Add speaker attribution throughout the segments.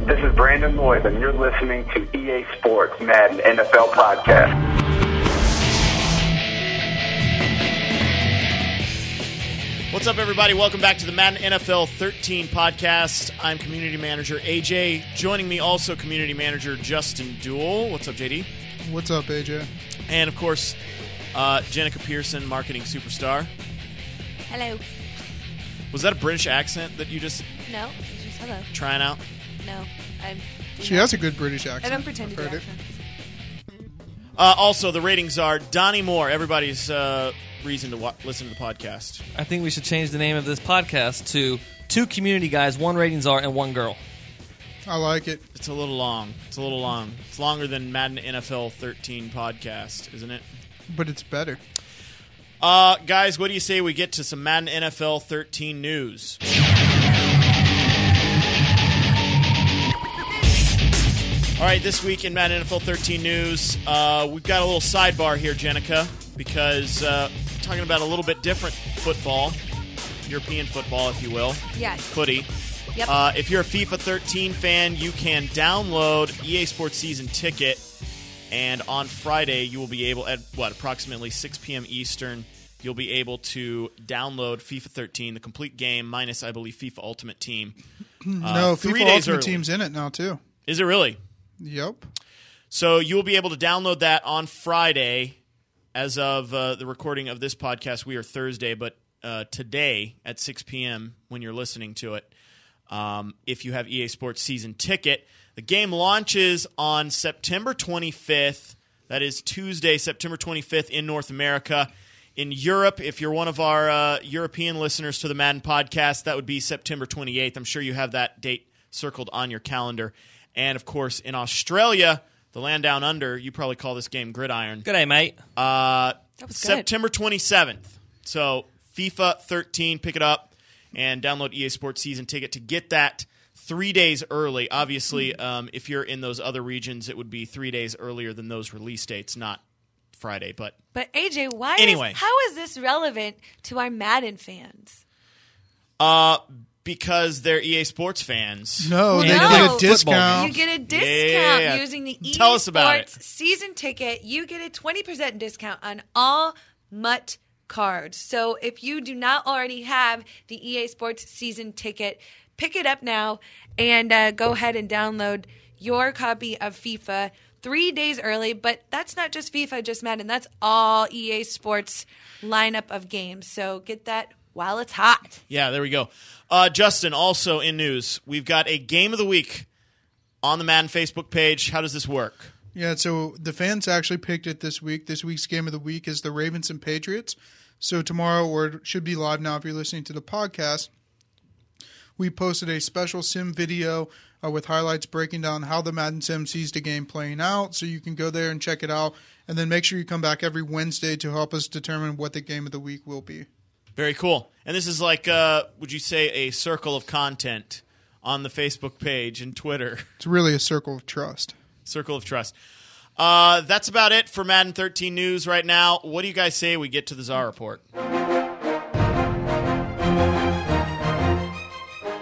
Speaker 1: This is Brandon Lloyd, and you're listening to EA Sports Madden NFL Podcast.
Speaker 2: What's up, everybody? Welcome back to the Madden NFL 13 podcast. I'm Community Manager AJ. Joining me also Community Manager Justin Duell. What's up, JD?
Speaker 3: What's up, AJ?
Speaker 2: And, of course, Jenica Pearson, Marketing Superstar.
Speaker 4: Hello.
Speaker 2: Was that a British accent that you just...
Speaker 4: No, just hello.
Speaker 2: Trying out?
Speaker 4: No.
Speaker 3: She has a good British accent.
Speaker 4: I don't pretend to do accents.
Speaker 2: Also, the Ratings Czar Donny Moore. Everybody's reason to listen to the podcast.
Speaker 5: I think we should change the name of this podcast to Two Community Guys, One Ratings Czar, and One Girl.
Speaker 3: I like it.
Speaker 2: It's a little long. It's longer than Madden NFL 13 podcast, isn't it?
Speaker 3: But it's better.
Speaker 2: Guys, what do you say we get to some Madden NFL 13 news? All right, this week in Madden NFL 13 news, we've got a little sidebar here, Jenica, because we're talking about a little bit different football, European football, if you will.
Speaker 4: Yes.
Speaker 2: Footy.
Speaker 4: Yep.
Speaker 2: If you're a FIFA 13 fan, you can download EA Sports Season Ticket, and on Friday you will be able, at approximately 6 p.m. Eastern, you'll be able to download FIFA 13, the complete game, minus, I believe, FIFA Ultimate Team.
Speaker 3: No,
Speaker 2: 3
Speaker 3: FIFA
Speaker 2: days
Speaker 3: Ultimate
Speaker 2: early.
Speaker 3: Team's in it now, too.
Speaker 2: Is it really?
Speaker 3: Yep.
Speaker 2: So you will be able to download that on Friday. As of the recording of this podcast, we are Thursday, but today at 6 p.m. when you're listening to it, if you have EA Sports Season Ticket, the game launches on September 25th. That is Tuesday, September 25th in North America. In Europe, if you're one of our European listeners to the Madden podcast, that would be September 28th. I'm sure you have that date circled on your calendar. And, of course, in Australia, the land down under, you probably call this game Gridiron.
Speaker 5: Good day, mate.
Speaker 4: That was good.
Speaker 2: September 27th. So FIFA 13, pick it up and download EA Sports Season Ticket to get that 3 days early. Obviously, if you're in those other regions, it would be 3 days earlier than those release dates, not Friday. But
Speaker 4: AJ, how is this relevant to our Madden fans?
Speaker 2: because they're EA Sports fans.
Speaker 3: No, they
Speaker 4: No.
Speaker 3: get a discount.
Speaker 4: You get a discount
Speaker 2: Yeah.
Speaker 4: using the EA
Speaker 2: Tell us about it.
Speaker 4: Sports Season Ticket. You get a 20% discount on all MUT cards. So if you do not already have the EA Sports Season Ticket, pick it up now and go ahead and download your copy of FIFA 3 days early. But that's not just FIFA, just Madden. That's all EA Sports lineup of games. So get that while it's hot.
Speaker 2: Yeah, there we go. Justin, also in news, we've got a Game of the Week on the Madden Facebook page. How does this work?
Speaker 3: Yeah, so the fans actually picked it this week. This week's Game of the Week is the Ravens and Patriots. So tomorrow, or it should be live now if you're listening to the podcast, we posted a special sim video with highlights breaking down how the Madden Sim sees the game playing out. So you can go there and check it out. And then make sure you come back every Wednesday to help us determine what the Game of the Week will be.
Speaker 2: Very cool. And this is like, would you say, a circle of content on the Facebook page and Twitter.
Speaker 3: It's really a circle of trust.
Speaker 2: Circle of trust. That's about it for Madden 13 news right now. What do you guys say we get to the Czar Report?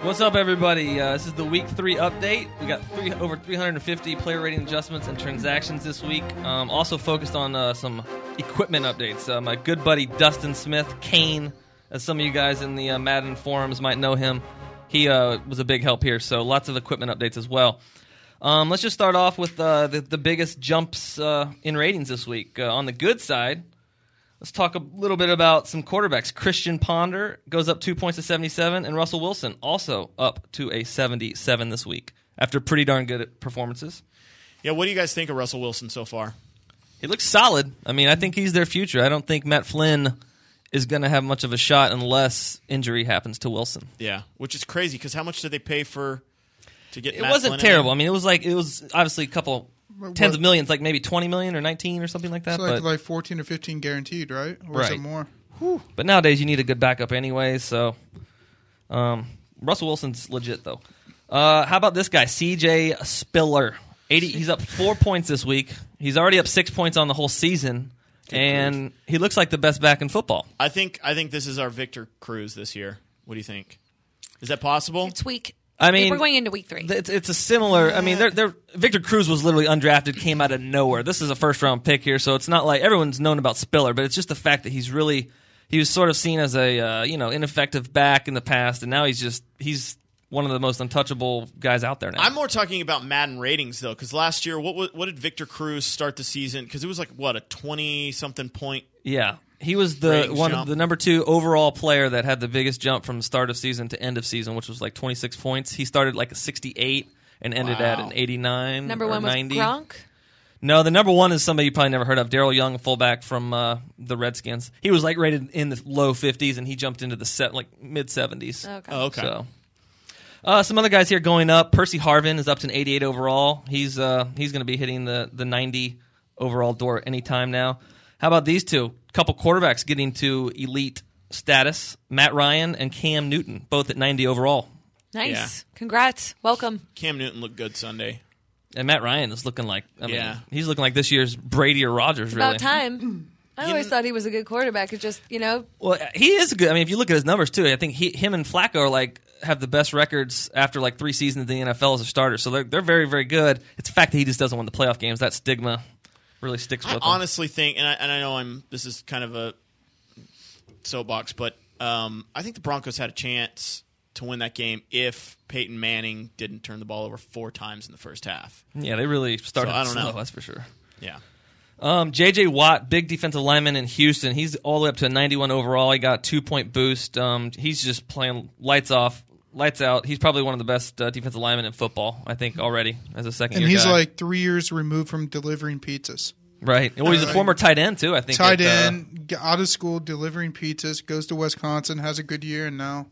Speaker 5: What's up, everybody? This is the Week 3 update. We got over 350 player rating adjustments and transactions this week. Also focused on some equipment updates. My good buddy Dustin Smith, Kane, as some of you guys in the Madden forums might know him, he was a big help here, so lots of equipment updates as well. Let's just start off with the biggest jumps in ratings this week. On the good side, let's talk a little bit about some quarterbacks. Christian Ponder goes up 2 points to 77, and Russell Wilson also up to a 77 this week after pretty darn good performances.
Speaker 2: Yeah, what do you guys think of Russell Wilson so far?
Speaker 5: He looks solid. I mean, I think he's their future. I don't think Matt Flynn is going to have much of a shot unless injury happens to Wilson.
Speaker 2: Yeah, which is crazy because how much did they pay to get Matt Flynn?
Speaker 5: It wasn't terrible. I mean, it was obviously a couple tens of millions, like maybe 20 million or 19 or something like that.
Speaker 3: It's like 14 or 15 guaranteed, right? Or is it more?
Speaker 5: Whew. But nowadays you need a good backup anyway, so Russell Wilson's legit, though. How about this guy, CJ Spiller? He's up 4 points this week. He's already up 6 points on the whole season, and he looks like the best back in football.
Speaker 2: I think this is our Victor Cruz this year. What do you think? Is that possible?
Speaker 4: It's weak.
Speaker 5: I mean,
Speaker 4: we're going into week 3.
Speaker 5: It's a similar. I mean, Victor Cruz was literally undrafted, came out of nowhere. This is a first-round pick here, so it's not like everyone's known about Spiller, but it's just the fact that he was sort of seen as a ineffective back in the past, and now he's one of the most untouchable guys out there now.
Speaker 2: I'm more talking about Madden ratings though, because last year, what did Victor Cruz start the season? Because it was like a 20-something point.
Speaker 5: Yeah. He was the number 2 overall player that had the biggest jump from start of season to end of season, which was like 26 points. He started like a 68 and ended at an 89
Speaker 4: Number
Speaker 5: or
Speaker 4: 1 was
Speaker 5: 90.
Speaker 4: Gronk?
Speaker 5: No, the number 1 is somebody you probably never heard of, Darryl Young, fullback from the Redskins. He was like rated in the low 50s, and he jumped into the mid 70s.
Speaker 4: Okay.
Speaker 2: Oh, okay.
Speaker 5: So, some other guys here going up. Percy Harvin is up to an 88 overall. He's going to be hitting the 90 overall door anytime now. How about these two? Couple quarterbacks getting to elite status. Matt Ryan and Cam Newton, both at 90 overall.
Speaker 4: Nice.
Speaker 2: Yeah.
Speaker 4: Congrats. Welcome.
Speaker 2: Cam Newton looked good Sunday.
Speaker 5: And Matt Ryan is looking like, he's looking like this year's Brady or Rodgers, really.
Speaker 4: About time. I always thought he was a good quarterback. It's just,
Speaker 5: Well, he is a good. I mean, if you look at his numbers too, I think him and Flacco are have the best records after 3 seasons in the NFL as a starter. So they're very, very good. It's the fact that he just doesn't win the playoff games. That stigma really sticks with him.
Speaker 2: I honestly think, and I know this is kind of a soapbox, but I think the Broncos had a chance to win that game if Peyton Manning didn't turn the ball over 4 times in the first half.
Speaker 5: Yeah, they really started
Speaker 2: I don't
Speaker 5: slow,
Speaker 2: know.
Speaker 5: that's for sure.
Speaker 2: Yeah.
Speaker 5: J.J. Watt, big defensive lineman in Houston. He's all the way up to a 91 overall. He got a 2-point boost. He's just playing lights out. He's probably one of the best defensive linemen in football, I think, already as a second-year guy.
Speaker 3: And he's 3 years removed from delivering pizzas.
Speaker 5: Right. Well, he's a former tight end, too, I think.
Speaker 3: Tight end, out of school, delivering pizzas, goes to Wisconsin, has a good year, and now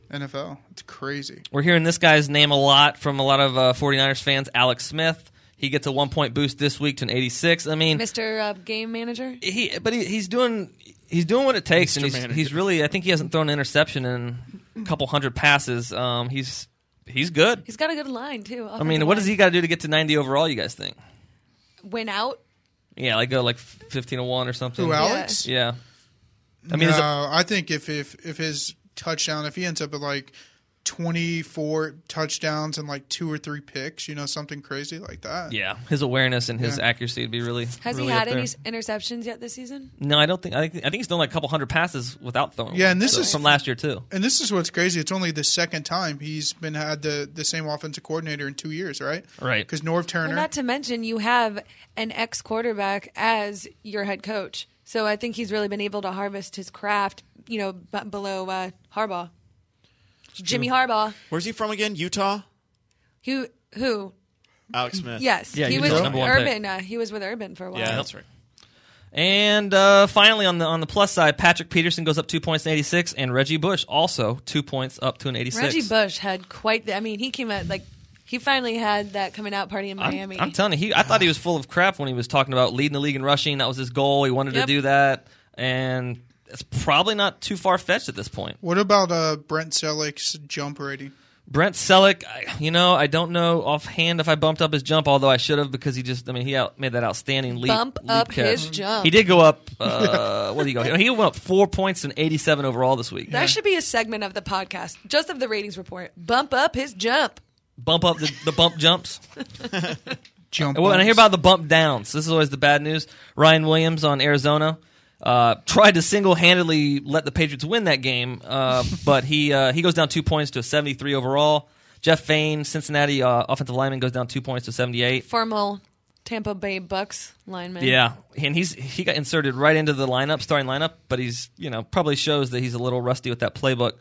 Speaker 3: NFL. It's crazy.
Speaker 5: We're hearing this guy's name a lot from a lot of 49ers fans, Alex Smith. He gets a 1-point boost this week to an 86. I mean,
Speaker 4: Mr. Game Manager.
Speaker 5: He's doing what it takes,
Speaker 2: Mr.
Speaker 5: and he's really. I think he hasn't thrown an interception in a couple hundred passes. He's good.
Speaker 4: He's got a good line too.
Speaker 5: I mean, what does he got to do to get to 90 overall? You guys think?
Speaker 4: Win out?
Speaker 5: Yeah, go 15-1 or something.
Speaker 3: Who, Alex?
Speaker 5: Yeah. I mean,
Speaker 3: I think if his touchdown, if he ends up at 24 touchdowns and 2 or 3 picks, something crazy like that.
Speaker 5: Yeah, his awareness and his accuracy would be really.
Speaker 4: Has
Speaker 5: really
Speaker 4: he had
Speaker 5: up
Speaker 4: any
Speaker 5: there.
Speaker 4: interceptions yet this season?
Speaker 5: No, I don't think. I think he's done a couple hundred passes without throwing.
Speaker 3: Yeah, and this is
Speaker 5: from last year too.
Speaker 3: And this is what's crazy. It's only the second time he's had the same offensive coordinator in 2 years, right?
Speaker 5: Right.
Speaker 3: Because Norv Turner.
Speaker 4: Well, not to mention you have an ex-quarterback as your head coach, so I think he's really been able to harvest his craft. Below Harbaugh. Jimmy Harbaugh.
Speaker 2: Where's he from again? Utah?
Speaker 4: Who?
Speaker 2: Alex Smith.
Speaker 4: Yes.
Speaker 5: Yeah,
Speaker 4: he
Speaker 5: he
Speaker 4: was
Speaker 5: was number 1 pick.
Speaker 4: Urban. He was with Urban for a while.
Speaker 2: Yeah, that's right.
Speaker 5: And finally, on the plus side, Patrick Peterson goes up 2 points to 86, and Reggie Bush also 2 points up to an 86.
Speaker 4: Reggie Bush had quite the. I mean, he came out he finally had that coming out party in Miami.
Speaker 5: I'm telling you, I thought he was full of crap when he was talking about leading the league in rushing. That was his goal. He wanted to do that, and it's probably not too far-fetched at this point.
Speaker 3: What about Brent Selleck's jump rating?
Speaker 5: Brent Selleck, I don't know offhand if I bumped up his jump, although I should have because he made that outstanding leap.
Speaker 4: Bump up
Speaker 5: catch.
Speaker 4: his jump.
Speaker 5: He did go up, what did he go? He went up 4 points and 87 overall this week.
Speaker 4: That should be a segment of the podcast, just of the ratings report. Bump up his jump.
Speaker 5: Bump up the bump jumps.
Speaker 3: Jump.
Speaker 5: Well, and I hear about the bump downs. This is always the bad news. Ryan Williams on Arizona tried to single-handedly let the Patriots win that game, but he goes down 2 points to a 73 overall. Jeff Fain, Cincinnati offensive lineman, goes down 2 points to 78.
Speaker 4: Formal Tampa Bay Bucks lineman.
Speaker 5: Yeah, and he got inserted right into the starting lineup, but he's probably shows that he's a little rusty with that playbook.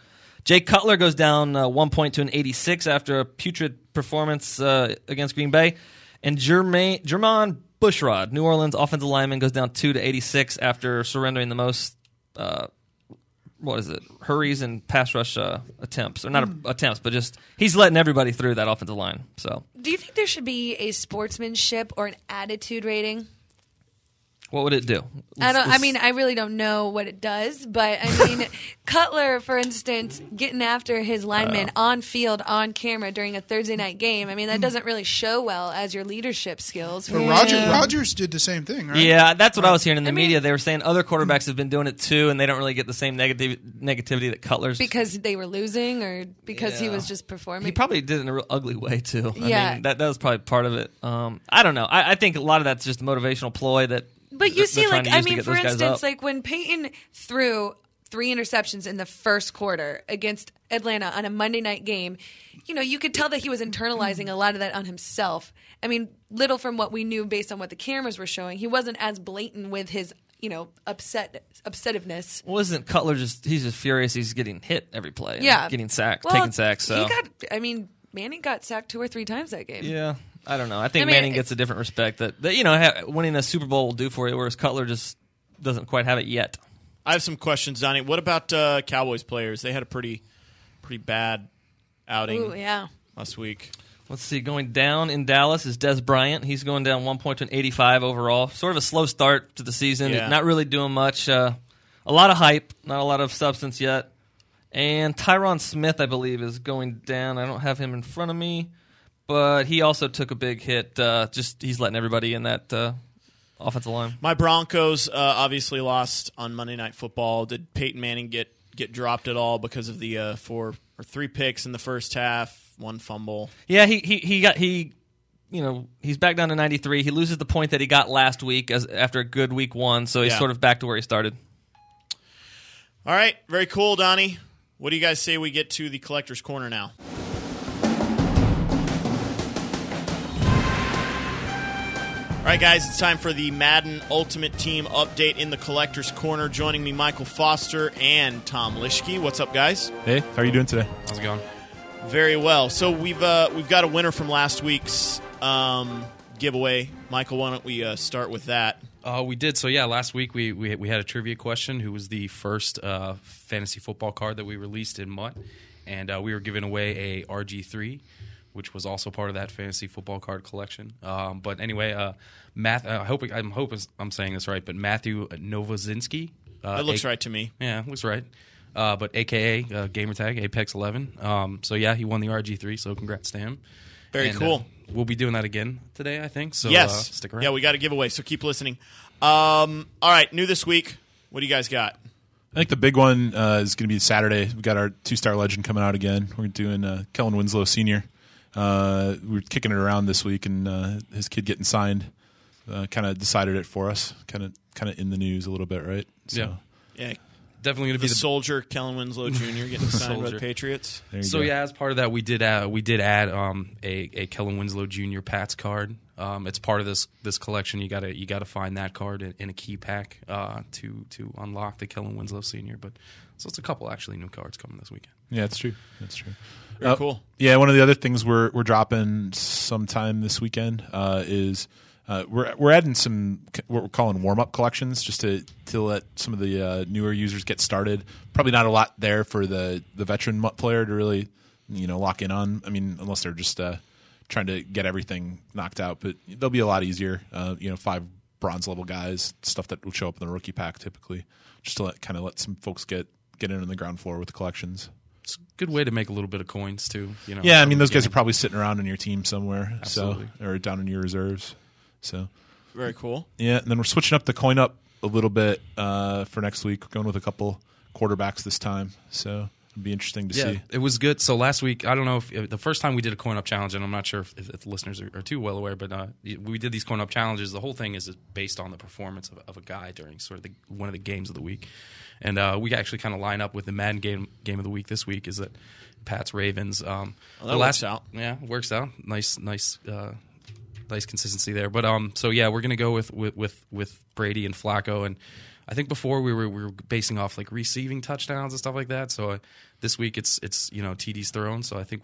Speaker 5: Jay Cutler goes down 1 point to an 86 after a putrid performance against Green Bay. And Jermon Bushrod, New Orleans offensive lineman, goes down 2 to 86 after surrendering the most, hurries and pass rush attempts. Or not attempts, but just he's letting everybody through that offensive line. So,
Speaker 4: do you think there should be a sportsmanship or an attitude rating?
Speaker 5: What would it do?
Speaker 4: I really don't know what it does, but I mean, Cutler, for instance, getting after his lineman on field, on camera during a Thursday night game. I mean, that doesn't really show well as your leadership skills.
Speaker 3: But Rodgers did the same thing, right?
Speaker 5: Yeah, that's what I was hearing in the media. They were saying other quarterbacks have been doing it too, and they don't really get the same negativity that Cutler's.
Speaker 4: Because they were losing, or because he was just performing.
Speaker 5: He probably did it in a real ugly way too.
Speaker 4: Yeah,
Speaker 5: I mean, that was probably part of it. I don't know. I think a lot of that's just a motivational ploy that.
Speaker 4: But you see, like, I mean, for instance, like when Peyton threw 3 interceptions in the first quarter against Atlanta on a Monday night game, you know, you could tell that he was internalizing a lot of that on himself. I mean, little from what we knew based on what the cameras were showing, he wasn't as blatant with his, you know, upsetiveness.
Speaker 5: Well, isn't Cutler he's just furious he's getting hit every play.
Speaker 4: Yeah.
Speaker 5: Getting sacked, taking sacks. So.
Speaker 4: Manning got sacked 2 or 3 times that game.
Speaker 5: Yeah. I don't know. I think Manning gets a different respect that you know, winning a Super Bowl will do for you, whereas Cutler just doesn't quite have it yet.
Speaker 2: I have some questions, Donnie. What about Cowboys players? They had a pretty bad outing last week.
Speaker 5: Let's see. Going down in Dallas is Des Bryant. He's going down 1 point to an 85 overall. Sort of a slow start to the season.
Speaker 2: Yeah.
Speaker 5: Not really doing much. A lot of hype, not a lot of substance yet. And Tyron Smith, I believe, is going down. I don't have him in front of me. But he also took a big hit. He's letting everybody in that offensive line.
Speaker 2: My Broncos obviously lost on Monday Night Football. Did Peyton Manning get dropped at all because of the 4 or 3 picks in the first half, 1 fumble?
Speaker 5: Yeah, he's back down to 93. He loses the point that he got last week after a good week 1, so he's sort of back to where he started.
Speaker 2: All right, very cool, Donnie. What do you guys say we get to the Collector's Corner now? All right, guys, it's time for the Madden Ultimate Team update in the Collector's Corner. Joining me, Michael Foster and Tom Lischke. What's up, guys?
Speaker 6: Hey, how are you doing today?
Speaker 7: How's it going?
Speaker 2: Very well. So we've got a winner from last week's giveaway. Michael, why don't we start with that?
Speaker 7: We did. So, yeah, last week we had a trivia question. Who was the first fantasy football card that we released in MUT? And we were giving away a RG3, which was also part of that fantasy football card collection. But anyway, I hope I'm saying this right, but Matthew Novozinski.
Speaker 2: That looks right to me.
Speaker 7: Yeah, looks right. But AKA gamertag Apex 11. So yeah, he won the RG3. So congrats to him.
Speaker 2: Very cool.
Speaker 7: We'll be doing that again today, I think. So
Speaker 2: yes,
Speaker 7: stick around.
Speaker 2: Yeah, we got a giveaway. So keep listening. All right, new this week. What do you guys got?
Speaker 6: I think the big one is going to be Saturday. We got our 2-star legend coming out again. We're doing Kellen Winslow Sr. We were kicking it around this week, and his kid getting signed kind of decided it for us. Kind of in the news a little bit, right? So,
Speaker 2: yeah.
Speaker 7: Definitely going to be
Speaker 2: the soldier Kellen Winslow Jr. getting signed by the Patriots.
Speaker 7: So yeah, as part of that, we did add a Kellen Winslow Jr. Pats card. It's part of this collection. You gotta find that card in a key pack to unlock the Kellen Winslow Sr. But so it's a couple actually new cards coming this weekend.
Speaker 6: Yeah, that's true. That's true.
Speaker 2: Very cool.
Speaker 6: Yeah, one of the other things we're dropping sometime this weekend is. We're adding some what we're calling warm-up collections just to let some of the newer users get started. Probably not a lot there for the veteran player to really lock in on. I mean, unless they're just trying to get everything knocked out. But they'll be a lot easier. 5 bronze level guys, stuff that will show up in the rookie pack typically, just to let some folks get in on the ground floor with the collections.
Speaker 7: It's a good way to make a little bit of coins too.
Speaker 6: Yeah, I mean those guys are probably sitting around on your team somewhere,
Speaker 7: Absolutely.
Speaker 6: or down in your reserves. So
Speaker 2: very cool.
Speaker 6: Yeah, and then we're switching up the coin up a little bit for next week. We're going with a couple quarterbacks this time, so it'll be interesting to see.
Speaker 7: It was good. So last week, I don't know if the first time we did a coin up challenge, and I'm not sure if the listeners are too well aware, but we did these coin up challenges. The whole thing is based on the performance of a guy during sort of one of the games of the week, and we actually kind of line up with the Madden game of the week this week. Is that Pats Ravens?
Speaker 2: That works out.
Speaker 7: Yeah, works out. Nice consistency there, but so yeah, we're gonna go with Brady and Flacco, and I think before we were basing off like receiving touchdowns and stuff like that. So this week it's TDs thrown. So I think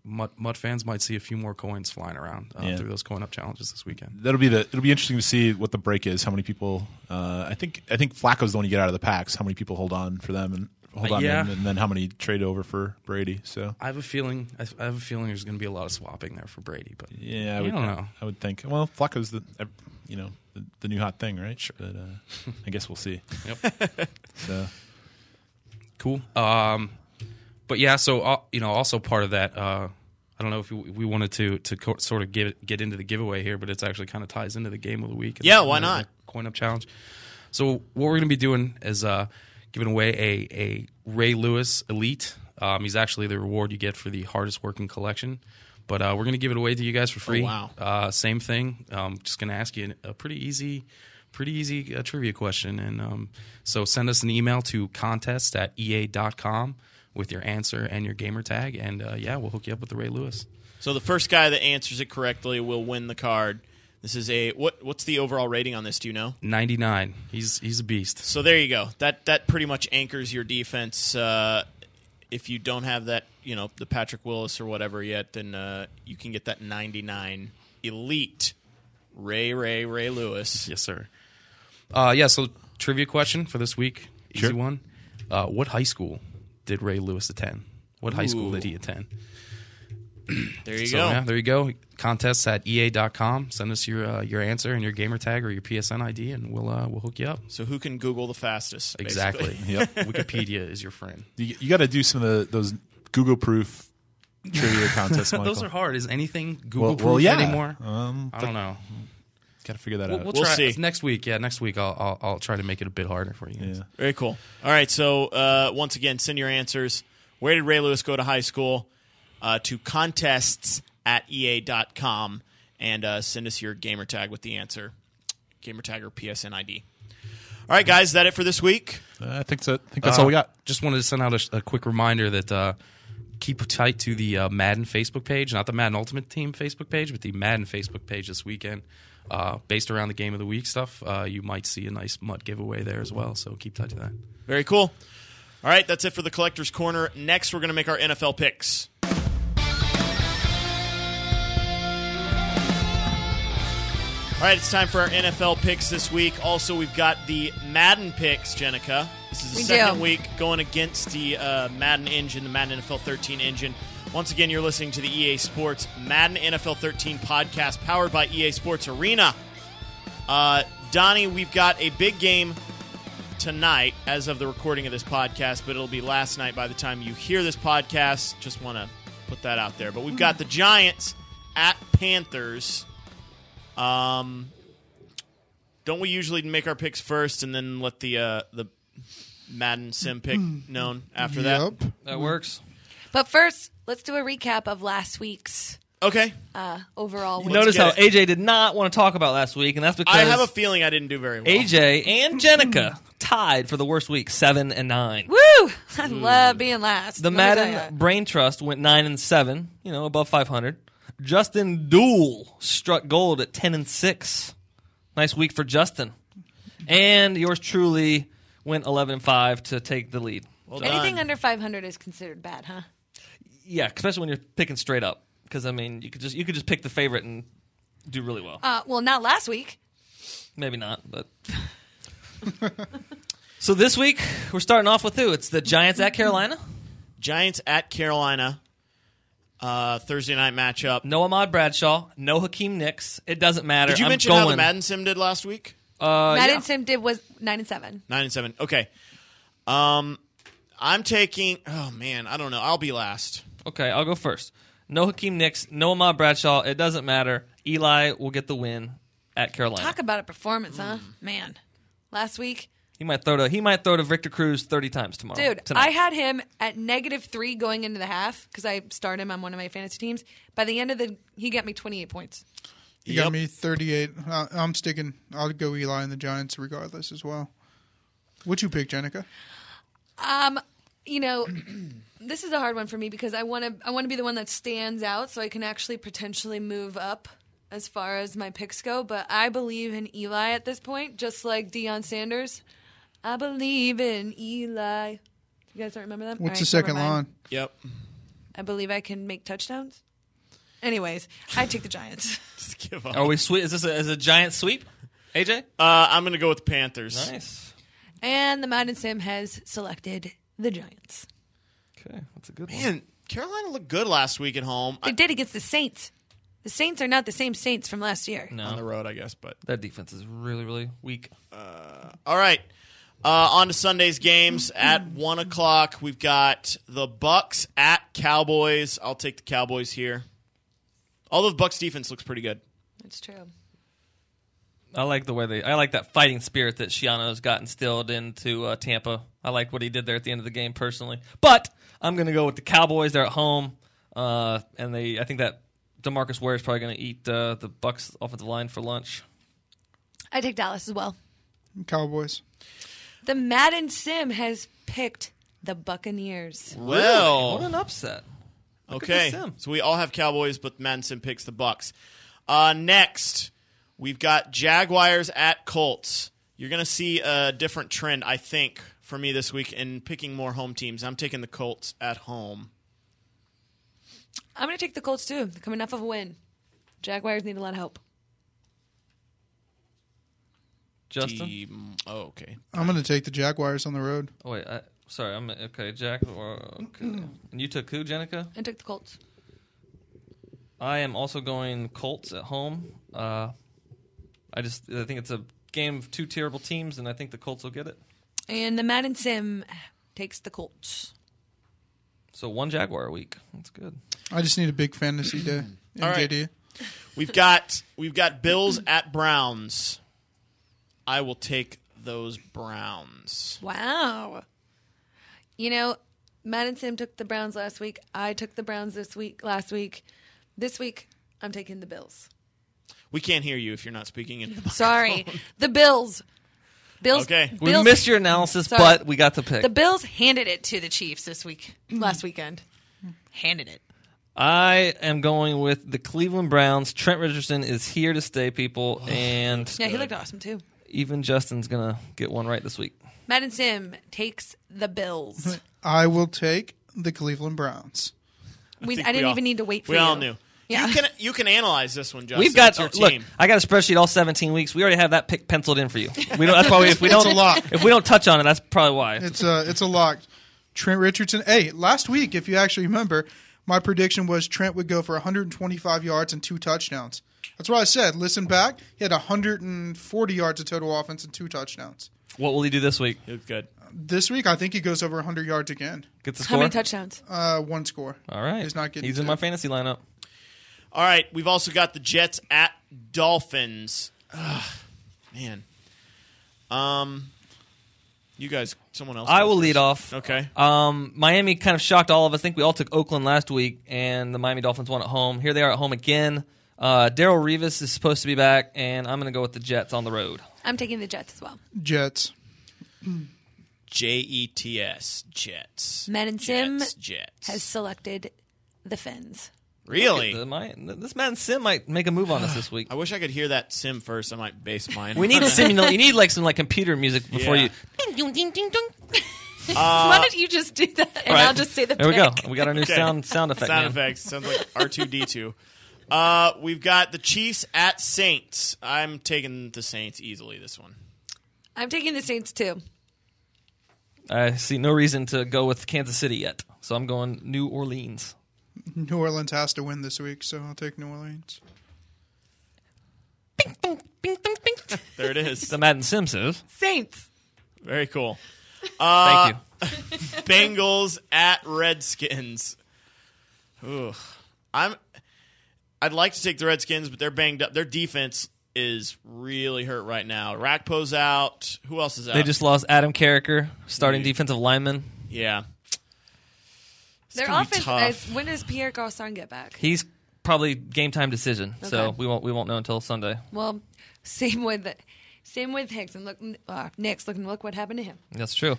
Speaker 7: Mutt fans might see a few more coins flying around through those coin up challenges this weekend.
Speaker 6: It'll be interesting to see what the break is. How many people? I think Flacco's the one you get out of the packs. How many people hold on for them and hold on in, and then how many trade over for Brady? So
Speaker 7: I have a feeling there's going to be a lot of swapping there for Brady, but
Speaker 6: yeah,
Speaker 7: I don't know.
Speaker 6: I would think. Well, Flacco's the new hot thing, right? Sure. But I guess we'll see.
Speaker 7: Yep.
Speaker 6: So
Speaker 7: cool. But yeah, so also part of that. I don't know if we wanted to sort of get into the giveaway here, but it's actually kind of ties into the game of the week.
Speaker 2: Yeah, why not?
Speaker 7: Coin up challenge. So what we're going to be doing is giving away a Ray Lewis Elite. He's actually the reward you get for the hardest working collection. But we're going to give it away to you guys for free.
Speaker 2: Oh, wow.
Speaker 7: Same thing. Just going to ask you a pretty easy trivia question. And so send us an email to contest@ea.com with your answer and your gamer tag. And, we'll hook you up with the Ray Lewis.
Speaker 2: So the first guy that answers it correctly will win the card. This is what's the overall rating on this? Do you know?
Speaker 7: 99. He's a beast.
Speaker 2: So there you go. That pretty much anchors your defense. If you don't have that, the Patrick Willis or whatever yet, then you can get that 99 elite Ray Lewis.
Speaker 7: Yes, sir. So trivia question for this week. Easy one. What high school did Ray Lewis attend? What high school did he attend?
Speaker 2: There you go.
Speaker 7: Yeah, there you go. Contests@ea.com. Send us your answer and your gamer tag or your PSN ID, and we'll hook you up.
Speaker 2: So who can Google the fastest?
Speaker 7: Exactly. Yep. Wikipedia is your friend.
Speaker 6: You got to do some of those Google proof trivia contests, Michael.
Speaker 7: Those are hard. Is anything Google proof anymore? I don't know.
Speaker 6: Got to figure that out.
Speaker 7: We'll
Speaker 2: We'll
Speaker 7: try
Speaker 2: see.
Speaker 7: Next week. Yeah, next week I'll try to make it a bit harder for you guys.
Speaker 6: Yeah.
Speaker 2: Very cool. All right, so once again, send your answers. Where did Ray Lewis go to high school? To contests@ea.com and send us your gamer tag with the answer. Gamer tag or PSN ID. All right, guys, is that it for this week?
Speaker 6: I think so. I think that's all we got.
Speaker 7: Just wanted to send out a quick reminder that keep tight to the Madden Facebook page, not the Madden Ultimate Team Facebook page, but the Madden Facebook page this weekend. Based around the game of the week stuff, you might see a nice MUT giveaway there as well, so keep tight to that.
Speaker 2: Very cool. All right, that's it for the Collector's Corner. Next, we're going to make our NFL picks. All right, it's time for our NFL picks this week. Also, we've got the Madden picks, Jenica. This is the second week going against the Madden engine, the Madden NFL 13 engine. Once again, you're listening to the EA Sports Madden NFL 13 podcast powered by EA Sports Arena. Donnie, we've got a big game tonight as of the recording of this podcast, but it'll be last night by the time you hear this podcast. Just want to put that out there. But we've got the Giants at Panthers. Don't we usually make our picks first and then let the Madden Sim pick known after that?
Speaker 5: That works.
Speaker 4: But first, let's do a recap of last week's
Speaker 2: Okay.
Speaker 4: overall.
Speaker 5: You notice how AJ did not want to talk about last week, and that's because
Speaker 2: I have a feeling I didn't do very well.
Speaker 5: AJ and Jenica tied for the worst week, 7-9.
Speaker 4: Woo! I love being last.
Speaker 5: The
Speaker 4: Let me tell
Speaker 5: Madden
Speaker 4: ya.
Speaker 5: Brain Trust went 9-7, above 500. Justin Dool struck gold at 10-6. Nice week for Justin. And yours truly went 11-5 to take the lead.
Speaker 2: Well
Speaker 4: Anything
Speaker 2: done.
Speaker 4: under 500 is considered bad, huh?
Speaker 5: Yeah, especially when you're picking straight up. Because you could just pick the favorite and do really well.
Speaker 4: Well, not last week.
Speaker 5: Maybe not, but. So this week we're starting off with who? It's the Giants at Carolina.
Speaker 2: Giants at Carolina. Thursday night matchup.
Speaker 5: No Ahmad Bradshaw. No Hakeem Nicks. It doesn't matter.
Speaker 2: Did you mention how the Madden Sim did last week?
Speaker 4: Madden Sim did was 9-7.
Speaker 2: 9-7. Okay. I'm taking. Oh man, I don't know. I'll be last.
Speaker 5: Okay, I'll go first. No Hakeem Nicks. No Ahmad Bradshaw. It doesn't matter. Eli will get the win at Carolina.
Speaker 4: Talk about a performance, huh? Man, last week,
Speaker 5: He might throw to Victor Cruz 30 times tomorrow.
Speaker 4: dude,
Speaker 5: tonight.
Speaker 4: I had him at -3 going into the half because I started him on one of my fantasy teams. By the end of he got me 28 points.
Speaker 3: You got me 38. I'm sticking. I'll go Eli and the Giants regardless as well. What'd you pick, Jenica?
Speaker 4: This is a hard one for me because I want to be the one that stands out so I can actually potentially move up as far as my picks go. But I believe in Eli at this point, just like Deion Sanders. I believe in Eli. You guys don't remember that?
Speaker 3: What's
Speaker 4: All
Speaker 3: the
Speaker 4: right,
Speaker 3: second
Speaker 4: never mind.
Speaker 3: line?
Speaker 2: Yep.
Speaker 4: I believe I can make touchdowns. Anyways, I take the Giants.
Speaker 2: Just give up.
Speaker 5: Are we sweep? Is this a giant sweep? AJ?
Speaker 2: I'm going to go with the Panthers.
Speaker 5: Nice.
Speaker 4: And the Madden Sim has selected the Giants.
Speaker 5: Okay, that's a good one.
Speaker 2: Man, Carolina looked good last week at home.
Speaker 4: They did against the Saints. The Saints are not the same Saints from last year.
Speaker 5: No,
Speaker 2: on the road, I guess. But
Speaker 5: that defense is really, really weak.
Speaker 2: all right, on to Sunday's games at 1 o'clock. We've got the Bucks at Cowboys. I'll take the Cowboys here. Although the Bucks defense looks pretty good.
Speaker 4: It's true.
Speaker 5: I like the way I like that fighting spirit that Shiano's got instilled into Tampa. I like what he did there at the end of the game personally. But I'm going to go with the Cowboys. They're at home, and I think that DeMarcus Ware is probably going to eat the Bucks offensive line for lunch.
Speaker 4: I take Dallas as well.
Speaker 3: Cowboys.
Speaker 4: The Madden Sim has picked the Buccaneers.
Speaker 2: Well,
Speaker 5: What an upset. Look at
Speaker 2: okay.
Speaker 5: this Sim.
Speaker 2: So we all have Cowboys, but Madison picks the Bucks. Next, we've got Jaguars at Colts. You're going to see a different trend, I think, for me this week in picking more home teams. I'm taking the Colts at home.
Speaker 4: I'm going to take the Colts, too. They're coming off of a win. Jaguars need a lot of help.
Speaker 5: Justin?
Speaker 2: Okay.
Speaker 3: I'm going to take the Jaguars on the road.
Speaker 5: Oh, wait. Sorry. Okay, Jack. Okay. And you took who, Jenica?
Speaker 4: I took the Colts.
Speaker 5: I am also going Colts at home. I think it's a game of two terrible teams, and I think the Colts will get it.
Speaker 4: And the Madden Sim takes the Colts.
Speaker 5: So one Jaguar a week. That's good.
Speaker 3: I just need a big fantasy day.
Speaker 2: All right.
Speaker 3: JD.
Speaker 2: We've got Bills at Browns. I will take those Browns.
Speaker 4: Wow. You know, Madden Sim took the Browns last week. I took the Browns last week. This week, I'm taking the Bills.
Speaker 2: We can't hear you if you're not speaking in the
Speaker 4: Sorry. The Bills.
Speaker 2: Okay.
Speaker 5: We
Speaker 4: Bills,
Speaker 5: missed your analysis,
Speaker 4: Sorry.
Speaker 5: but we got the pick.
Speaker 4: The Bills handed it to the Chiefs last weekend. Handed it.
Speaker 5: I am going with the Cleveland Browns. Trent Richardson is here to stay, people, and
Speaker 4: Yeah, he looked awesome, too.
Speaker 5: even Justin's going to get one right this week.
Speaker 4: Madden Sim takes the Bills.
Speaker 3: I will take the Cleveland Browns.
Speaker 4: I didn't even need to wait for you.
Speaker 2: We all knew.
Speaker 4: Yeah.
Speaker 2: You can analyze this one, Justin.
Speaker 5: We've got
Speaker 2: It's your team.
Speaker 5: I got a spreadsheet all 17 weeks. We already have that pick penciled in for you. We don't. That's probably if we don't.
Speaker 3: It's a lock.
Speaker 5: If we don't touch on it, that's probably why.
Speaker 3: It's a lock. Trent Richardson. Hey, last week, if you actually remember, my prediction was Trent would go for 125 yards and 2 touchdowns. That's what I said. Listen back. He had 140 yards of total offense and 2 touchdowns.
Speaker 5: What will he do this week?
Speaker 2: It was good.
Speaker 3: This week, I think he goes over 100 yards again.
Speaker 5: Get the
Speaker 4: How
Speaker 5: score.
Speaker 4: many touchdowns?
Speaker 3: 1 score.
Speaker 5: All right.
Speaker 3: He's not getting
Speaker 5: He's in
Speaker 3: two.
Speaker 5: my fantasy lineup.
Speaker 2: All right. We've also got the Jets at Dolphins. Man. You guys, someone else.
Speaker 5: I
Speaker 2: go
Speaker 5: will
Speaker 2: first.
Speaker 5: lead off.
Speaker 2: Okay.
Speaker 5: Miami kind of shocked all of us. I think we all took Oakland last week, and the Miami Dolphins won at home. Here they are at home again. Darrell Revis is supposed to be back, and I'm going to go with the Jets on the road.
Speaker 4: I'm taking the Jets as well.
Speaker 3: Jets.
Speaker 2: Jets. Jets.
Speaker 4: Madden Sim
Speaker 2: Jets.
Speaker 4: has selected the Fins.
Speaker 2: Really?
Speaker 5: This man Sim might make a move on us this week.
Speaker 2: I wish I could hear that sim first. I might base mine.
Speaker 5: We need you need like some computer music before
Speaker 2: Yeah.
Speaker 4: Why don't you just do that, and
Speaker 5: Right.
Speaker 4: I'll just say the
Speaker 5: There we
Speaker 4: pick.
Speaker 5: go. We got our new
Speaker 2: Okay.
Speaker 5: sound effect.
Speaker 2: Sound
Speaker 5: man.
Speaker 2: effects. Sounds like R2D2. We've got the Chiefs at Saints. I'm taking the Saints easily this one.
Speaker 4: I'm taking the Saints, too.
Speaker 5: I see no reason to go with Kansas City yet, so I'm going New Orleans.
Speaker 3: New Orleans has to win this week, so I'll take New Orleans.
Speaker 2: There it is.
Speaker 5: The Madden Sim says.
Speaker 4: Saints.
Speaker 2: Very cool.
Speaker 5: Thank you.
Speaker 2: Bengals at Redskins. Ooh. I'd like to take the Redskins, but they're banged up. Their defense is really hurt right now. Rakpo's out. Who else is out?
Speaker 5: They just lost Adam Carricker, starting defensive lineman.
Speaker 2: Yeah. It's
Speaker 4: Their
Speaker 2: gonna be
Speaker 4: offense.
Speaker 2: tough.
Speaker 4: When does Pierre Garçon get back?
Speaker 5: He's probably game time decision, so
Speaker 4: Okay.
Speaker 5: we won't know until Sunday.
Speaker 4: Well, same with Hicks and Nick's looking. Look what happened to him.
Speaker 5: That's true.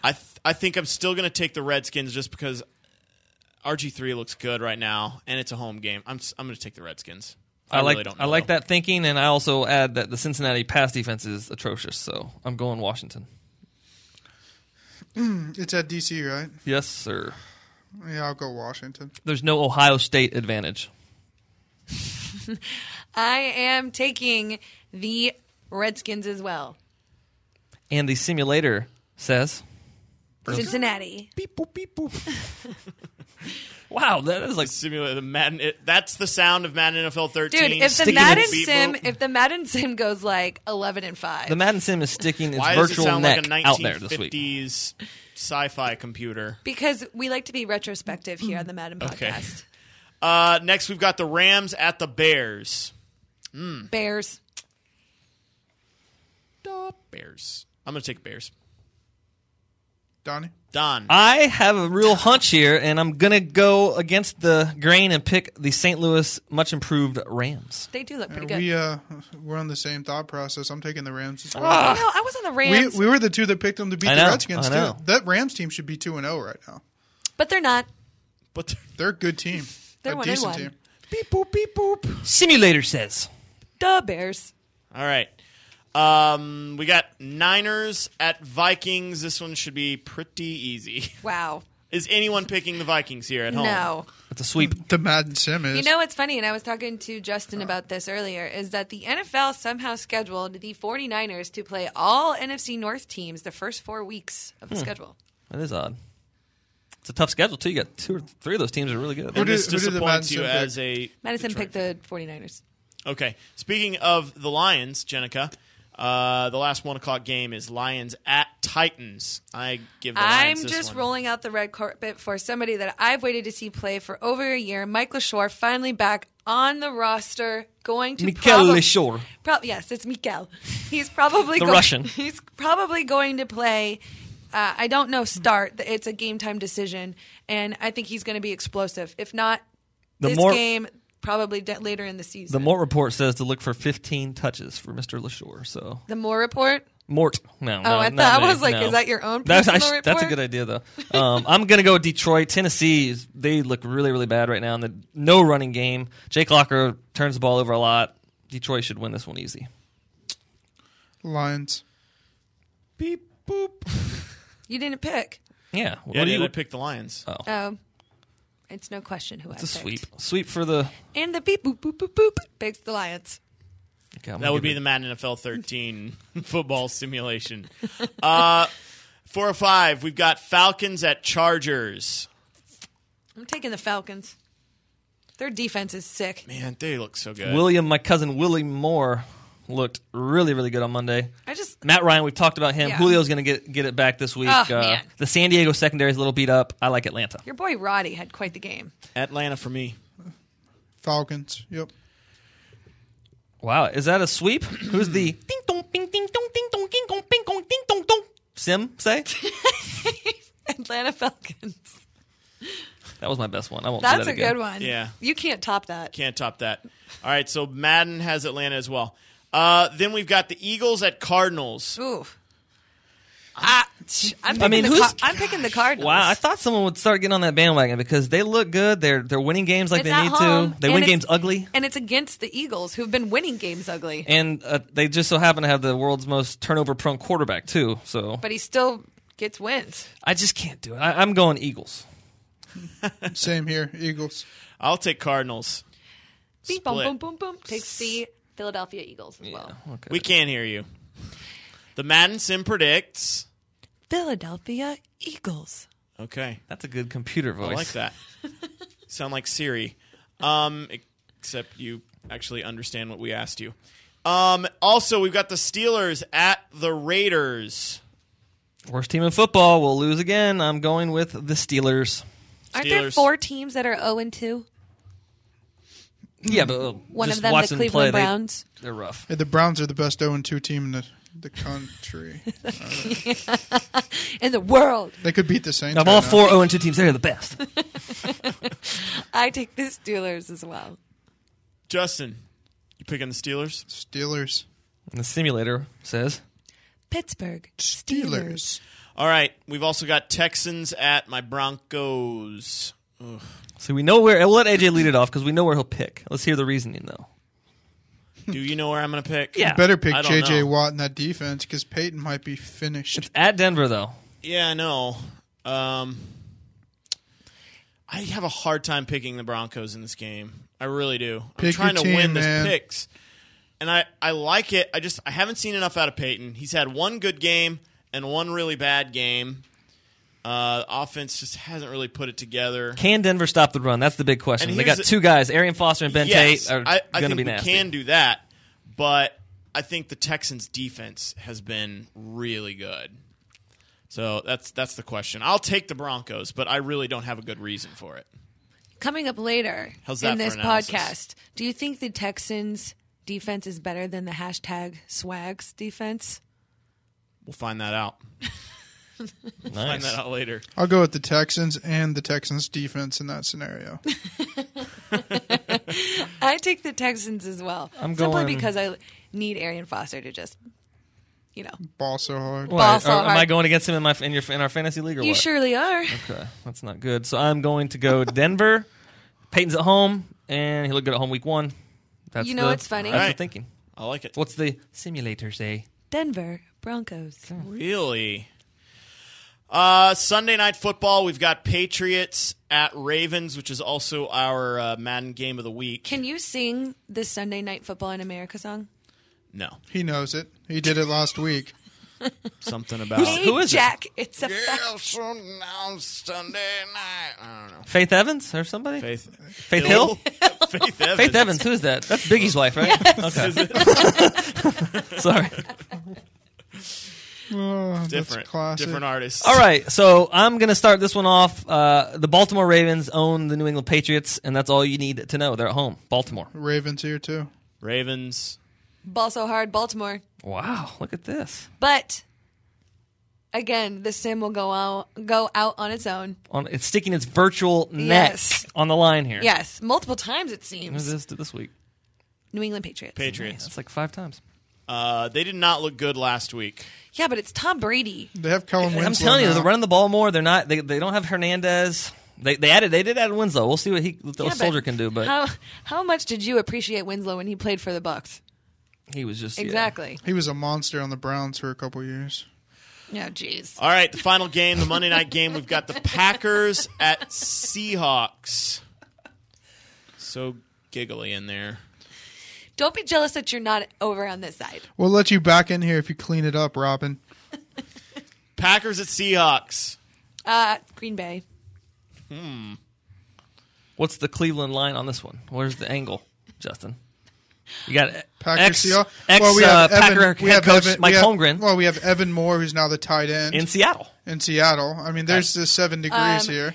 Speaker 2: I think I'm still going to take the Redskins just because RG3 looks good right now, and it's a home game. I'm going to take the Redskins. I really don't know.
Speaker 5: I like that thinking, and I also add that the Cincinnati pass defense is atrocious, so I'm going Washington.
Speaker 3: It's at D.C., right?
Speaker 5: Yes, sir.
Speaker 3: Yeah, I'll go Washington.
Speaker 5: There's no Ohio State advantage.
Speaker 4: I am taking the Redskins as well.
Speaker 5: And the simulator says
Speaker 4: Cincinnati.
Speaker 2: Beep, boop, beep, boop.
Speaker 5: Wow, that is like
Speaker 2: Simulate the Madden. That's the sound of Madden NFL 13.
Speaker 4: Dude, if the
Speaker 5: Sticking
Speaker 4: Madden
Speaker 5: its-
Speaker 4: sim, if the Madden sim goes like 11-5,
Speaker 5: the Madden Sim is sticking its
Speaker 2: Why does it
Speaker 5: virtual
Speaker 2: sound
Speaker 5: neck
Speaker 2: like a
Speaker 5: out there this week.
Speaker 2: 1950s sci-fi computer?
Speaker 4: because we like to be retrospective here on the Madden
Speaker 2: Okay.
Speaker 4: podcast.
Speaker 2: Next, we've got the Rams at the Bears.
Speaker 4: Bears.
Speaker 2: Bears. I'm going to take Bears.
Speaker 3: Donnie?
Speaker 2: Don.
Speaker 5: I have a real hunch here, and I'm going to go against the grain and pick the St. Louis much improved Rams.
Speaker 4: They do look pretty good.
Speaker 3: We're on the same thought process. I'm taking the Rams as well.
Speaker 4: No, I was on the Rams,
Speaker 3: We were the two that picked them to beat
Speaker 5: I
Speaker 3: the
Speaker 5: know,
Speaker 3: Redskins
Speaker 5: I know.
Speaker 3: too. That Rams team should be 2-0 right now.
Speaker 4: but they're not.
Speaker 2: But
Speaker 3: They're a good team.
Speaker 4: They're
Speaker 3: a
Speaker 4: 1-1.
Speaker 3: decent team.
Speaker 2: beep, boop, beep, boop.
Speaker 5: Simulator says.
Speaker 4: The Bears.
Speaker 2: All right. We got Niners at Vikings. This one should be pretty easy.
Speaker 4: Wow.
Speaker 2: Is anyone picking the Vikings here at home?
Speaker 4: No.
Speaker 5: It's a sweep.
Speaker 3: The Madden Sim is.
Speaker 4: You know what's funny, and I was talking to Justin about this earlier, is that the NFL somehow scheduled the 49ers to play all NFC North teams the first 4 weeks of the schedule.
Speaker 5: That is odd. It's a tough schedule, too. You got 2 or 3 of those teams are really good.
Speaker 2: And this
Speaker 3: Who did the
Speaker 2: disappoints you
Speaker 3: Madison
Speaker 2: as a
Speaker 4: Madison
Speaker 2: Detroit
Speaker 4: picked the 49ers.
Speaker 2: Okay. Speaking of the Lions, Jenica, the last 1 o'clock game is Lions at Titans. I give the Lions
Speaker 4: I'm
Speaker 2: this
Speaker 4: just
Speaker 2: one.
Speaker 4: rolling out the red carpet for somebody that I've waited to see play for over a year. Mike LaShore finally back on the roster, going to
Speaker 5: Mikel LeShore.
Speaker 4: Yes, it's Mikel. He's probably
Speaker 5: The Russian.
Speaker 4: He's probably going to play. I don't know. Start. It's a game time decision, and I think he's going to be explosive. If not this game, probably later in the season.
Speaker 5: The Mort report says to look for 15 touches for Mr. LaShore. So
Speaker 4: The Moore report.
Speaker 5: Mort. No.
Speaker 4: Oh, I
Speaker 5: not
Speaker 4: thought I
Speaker 5: me.
Speaker 4: was like,
Speaker 5: No.
Speaker 4: is that your own
Speaker 5: That's
Speaker 4: personal report?
Speaker 5: That's a good idea, though. I'm going to go with Detroit. Tennessee, they look really, really bad right now. And no running game. Jake Locker turns the ball over a lot. Detroit should win this one easy.
Speaker 3: Lions.
Speaker 2: Beep, boop.
Speaker 4: You didn't pick.
Speaker 5: Yeah.
Speaker 2: Yeah, I picked the Lions.
Speaker 5: Oh.
Speaker 4: It's no question who
Speaker 5: It's
Speaker 4: I
Speaker 5: a
Speaker 4: picked.
Speaker 5: sweep. Sweep for the.
Speaker 4: And the beep boop boop boop boop picks the Lions.
Speaker 5: Okay, I'm
Speaker 2: That
Speaker 5: gonna
Speaker 2: would be
Speaker 5: give
Speaker 2: the Madden NFL 13 football simulation. 4 or 5, we've got Falcons at Chargers.
Speaker 4: I'm taking the Falcons. Their defense is sick.
Speaker 2: Man, they look so good.
Speaker 5: my cousin Willie Moore looked really, really good on Monday.
Speaker 4: I just
Speaker 5: Matt Ryan, we've talked about him.
Speaker 4: Yeah.
Speaker 5: Julio's going to get it back this week.
Speaker 4: Oh, man.
Speaker 5: The San Diego secondary is a little beat up. I like Atlanta.
Speaker 4: your boy Roddy had quite the game.
Speaker 2: Atlanta for me.
Speaker 3: Falcons. Yep.
Speaker 5: Wow, is that a sweep? Who's the ding dong ding ding dong ding dong ding dong ding dong ding dong dong? Sim say?
Speaker 4: Atlanta Falcons.
Speaker 5: That was my best one. I won't say
Speaker 4: That's
Speaker 5: that
Speaker 4: a
Speaker 5: again.
Speaker 4: good one.
Speaker 2: Yeah.
Speaker 4: You can't top that.
Speaker 2: Can't top that. All right, so Madden has Atlanta as well. Then we've got the Eagles at Cardinals.
Speaker 4: Ooh. I'm picking I'm picking the Cardinals.
Speaker 5: Wow, I thought someone would start getting on that bandwagon because they look good. They're winning games like
Speaker 4: It's
Speaker 5: they
Speaker 4: at
Speaker 5: need
Speaker 4: home,
Speaker 5: to. They
Speaker 4: and
Speaker 5: win
Speaker 4: it's-
Speaker 5: games ugly.
Speaker 4: And it's against the Eagles, who've been winning games ugly.
Speaker 5: And they just so happen to have the world's most turnover-prone quarterback, too. So
Speaker 4: But he still gets wins.
Speaker 5: I just can't do it. I'm going Eagles.
Speaker 3: Same here. Eagles.
Speaker 2: I'll take Cardinals.
Speaker 4: Beep, boom,
Speaker 2: Split.
Speaker 4: boom, boom, boom. Takes the Philadelphia Eagles as well.
Speaker 5: Okay.
Speaker 2: We can't hear you. The Madden Sim predicts.
Speaker 4: Philadelphia Eagles.
Speaker 2: Okay.
Speaker 5: That's a good computer voice.
Speaker 2: I like that. Sound like Siri. Except you actually understand what we asked you. Also, we've got the Steelers at the Raiders.
Speaker 5: Worst team in football will lose again. I'm going with the Steelers.
Speaker 4: Aren't there
Speaker 2: Steelers.
Speaker 4: 4 teams that are 0-2?
Speaker 5: Yeah, but
Speaker 4: One
Speaker 5: just
Speaker 4: of them, the
Speaker 5: watching
Speaker 4: Cleveland
Speaker 5: play,
Speaker 4: Browns.
Speaker 5: They're rough.
Speaker 3: Hey, the Browns are the best 0-2 team in the country.
Speaker 4: In the world.
Speaker 3: They could beat the Saints.
Speaker 5: Of
Speaker 3: right
Speaker 5: all
Speaker 3: now.
Speaker 5: 4 0-2 teams, they're the best.
Speaker 4: I take the Steelers as well.
Speaker 2: Justin, you picking the Steelers?
Speaker 3: Steelers.
Speaker 5: And the simulator says
Speaker 4: Pittsburgh
Speaker 3: Steelers.
Speaker 2: All right. We've also got Texans at my Broncos.
Speaker 5: So we know where. We'll let AJ lead it off because we know where he'll pick. Let's hear the reasoning, though.
Speaker 2: Do you know where I'm going to pick?
Speaker 5: Yeah.
Speaker 3: Better pick
Speaker 2: I don't
Speaker 3: J.J.
Speaker 2: know.
Speaker 3: Watt in that defense because Peyton might be finished.
Speaker 5: It's at Denver, though.
Speaker 2: Yeah, I know. I have a hard time picking the Broncos in this game. I really do. I'm
Speaker 3: Pick
Speaker 2: trying
Speaker 3: your
Speaker 2: to win
Speaker 3: team,
Speaker 2: this
Speaker 3: man.
Speaker 2: picks. And I like it. I haven't seen enough out of Peyton. He's had one good game and one really bad game. Offense just hasn't really put it together.
Speaker 5: Can Denver stop the run? That's the big question.
Speaker 2: And
Speaker 5: They got two guys, Arian Foster and Ben Tate, are
Speaker 2: I
Speaker 5: going to
Speaker 2: think
Speaker 5: be
Speaker 2: we
Speaker 5: nasty.
Speaker 2: can do that, but I think the Texans' defense has been really good. So that's the question. I'll take the Broncos, but I really don't have a good reason for it.
Speaker 4: Coming up later
Speaker 2: How's that
Speaker 4: in
Speaker 2: for
Speaker 4: this
Speaker 2: analysis?
Speaker 4: podcast, do you think the Texans' defense is better than the #swags defense?
Speaker 2: We'll find that out. Find
Speaker 5: Nice.
Speaker 2: that out later.
Speaker 3: I'll go with the Texans and the Texans defense in that scenario.
Speaker 4: I take the Texans as well.
Speaker 5: I'm
Speaker 4: Simply
Speaker 5: going-
Speaker 4: because I need Arian Foster to just,
Speaker 3: Ball so hard.
Speaker 5: What,
Speaker 4: Ball so
Speaker 5: am I
Speaker 4: hard.
Speaker 5: going against him in our fantasy league or
Speaker 4: You
Speaker 5: what?
Speaker 4: surely are.
Speaker 5: Okay, that's not good. So I'm going to go Denver. Peyton's at home, and he looked good at home week 1. That's
Speaker 4: You know what's funny?
Speaker 5: That's the
Speaker 2: Right.
Speaker 5: thinking.
Speaker 2: I like it.
Speaker 5: What's the simulator say?
Speaker 4: Denver Broncos.
Speaker 2: Really? Sunday Night Football, we've got Patriots at Ravens, which is also our Madden game of the week.
Speaker 4: Can you sing the Sunday Night Football in America song?
Speaker 2: No.
Speaker 3: He knows it. He did it last week.
Speaker 2: Something about
Speaker 4: Hey,
Speaker 5: who is it?
Speaker 4: Jack, it's a fact.
Speaker 2: Yeah, so now Sunday night. I don't know.
Speaker 5: Faith Evans or somebody?
Speaker 2: Faith
Speaker 5: Hill?
Speaker 2: Faith Evans.
Speaker 5: Faith Evans, who is that? That's Biggie's wife, right? Okay. Sorry.
Speaker 3: Oh, that's
Speaker 2: Different.
Speaker 3: classic.
Speaker 2: Different artists.
Speaker 5: All right, so I'm going to start this one off. The Baltimore Ravens own the New England Patriots, and that's all you need to know. They're at home. Baltimore.
Speaker 3: Ravens here too.
Speaker 2: Ravens.
Speaker 4: Ball so hard, Baltimore.
Speaker 5: Wow, look at this.
Speaker 4: But again, the sim will go out on its own.
Speaker 5: It's sticking its virtual neck
Speaker 4: Yes.
Speaker 5: on the line here.
Speaker 4: Yes, multiple times it
Speaker 5: What
Speaker 4: seems.
Speaker 5: is this week?
Speaker 4: New England Patriots.
Speaker 5: Man,
Speaker 2: Patriots.
Speaker 5: that's like 5 times.
Speaker 2: They did not look good last week.
Speaker 4: Yeah, but it's Tom Brady.
Speaker 3: They have Kellen Winslow.
Speaker 5: I'm telling you,
Speaker 3: now.
Speaker 5: they're running the ball more. They're not. They don't have Hernandez. They did add Winslow. We'll see what
Speaker 4: Yeah,
Speaker 5: the
Speaker 4: but
Speaker 5: soldier can do. But
Speaker 4: how much did you appreciate Winslow when he played for the Bucs?
Speaker 5: he was just
Speaker 4: Exactly.
Speaker 3: He was a monster on the Browns for a couple years.
Speaker 4: Yeah, jeez.
Speaker 2: All right, the final game, the Monday night game, we've got the Packers at Seahawks. So giggly in there.
Speaker 4: Don't be jealous that you're not over on this side.
Speaker 3: We'll let you back in here if you clean it up, Robin.
Speaker 2: Packers at Seahawks.
Speaker 4: Green Bay.
Speaker 5: What's the Cleveland line on this one? Where's the angle, Justin? You got
Speaker 3: Packers Seahawks.
Speaker 5: Packer head coach Mike Holmgren
Speaker 3: Well, we have Evan Moore, who's now the tight end
Speaker 5: in Seattle.
Speaker 3: in Seattle. I mean, there's the 7 degrees here.